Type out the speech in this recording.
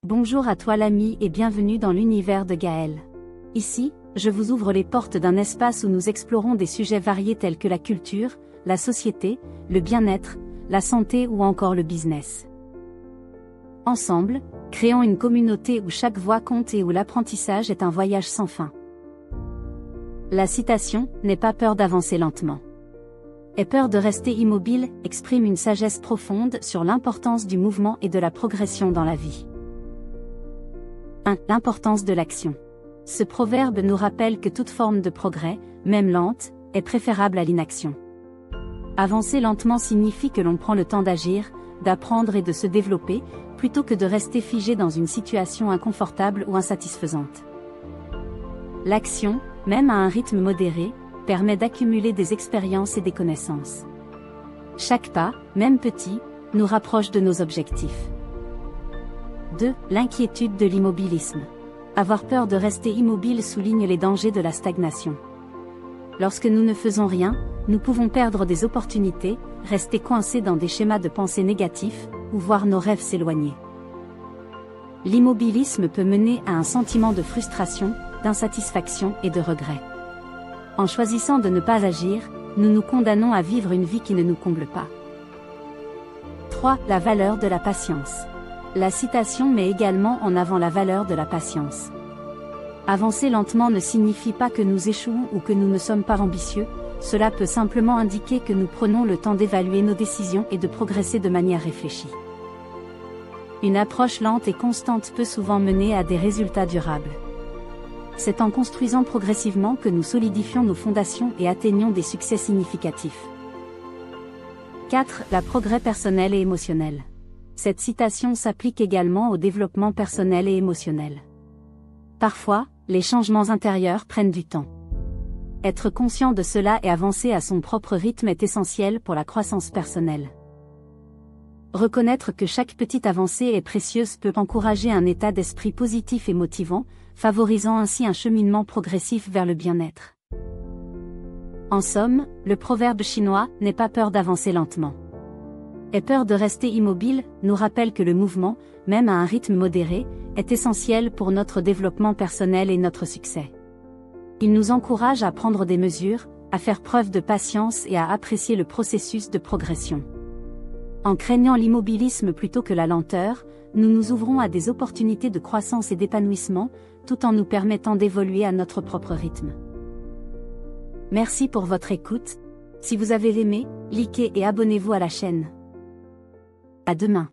Bonjour à toi l'ami et bienvenue dans l'univers de Gaël. Ici, je vous ouvre les portes d'un espace où nous explorons des sujets variés tels que la culture, la société, le bien-être, la santé ou encore le business. Ensemble, créons une communauté où chaque voix compte et où l'apprentissage est un voyage sans fin. La citation « N'aie pas peur d'avancer lentement. Aie peur de rester immobile » exprime une sagesse profonde sur l'importance du mouvement et de la progression dans la vie. 1. L'importance de l'action. Ce proverbe nous rappelle que toute forme de progrès, même lente, est préférable à l'inaction. Avancer lentement signifie que l'on prend le temps d'agir, d'apprendre et de se développer, plutôt que de rester figé dans une situation inconfortable ou insatisfaisante. L'action, même à un rythme modéré, permet d'accumuler des expériences et des connaissances. Chaque pas, même petit, nous rapproche de nos objectifs. 2. L'inquiétude de l'immobilisme. Avoir peur de rester immobile souligne les dangers de la stagnation. Lorsque nous ne faisons rien, nous pouvons perdre des opportunités, rester coincés dans des schémas de pensée négatifs, ou voir nos rêves s'éloigner. L'immobilisme peut mener à un sentiment de frustration, d'insatisfaction et de regret. En choisissant de ne pas agir, nous nous condamnons à vivre une vie qui ne nous comble pas. 3. La valeur de la patience. La citation met également en avant la valeur de la patience. Avancer lentement ne signifie pas que nous échouons ou que nous ne sommes pas ambitieux, cela peut simplement indiquer que nous prenons le temps d'évaluer nos décisions et de progresser de manière réfléchie. Une approche lente et constante peut souvent mener à des résultats durables. C'est en construisant progressivement que nous solidifions nos fondations et atteignons des succès significatifs. 4. La progrès personnel et émotionnel. Cette citation s'applique également au développement personnel et émotionnel. Parfois, les changements intérieurs prennent du temps. Être conscient de cela et avancer à son propre rythme est essentiel pour la croissance personnelle. Reconnaître que chaque petite avancée est précieuse peut encourager un état d'esprit positif et motivant, favorisant ainsi un cheminement progressif vers le bien-être. En somme, le proverbe chinois « N'aie pas peur d'avancer lentement. Aie peur de rester immobile » nous rappelle que le mouvement, même à un rythme modéré, est essentiel pour notre développement personnel et notre succès. Il nous encourage à prendre des mesures, à faire preuve de patience et à apprécier le processus de progression. En craignant l'immobilisme plutôt que la lenteur, nous nous ouvrons à des opportunités de croissance et d'épanouissement, tout en nous permettant d'évoluer à notre propre rythme. Merci pour votre écoute. Si vous avez aimé, likez et abonnez-vous à la chaîne. À demain.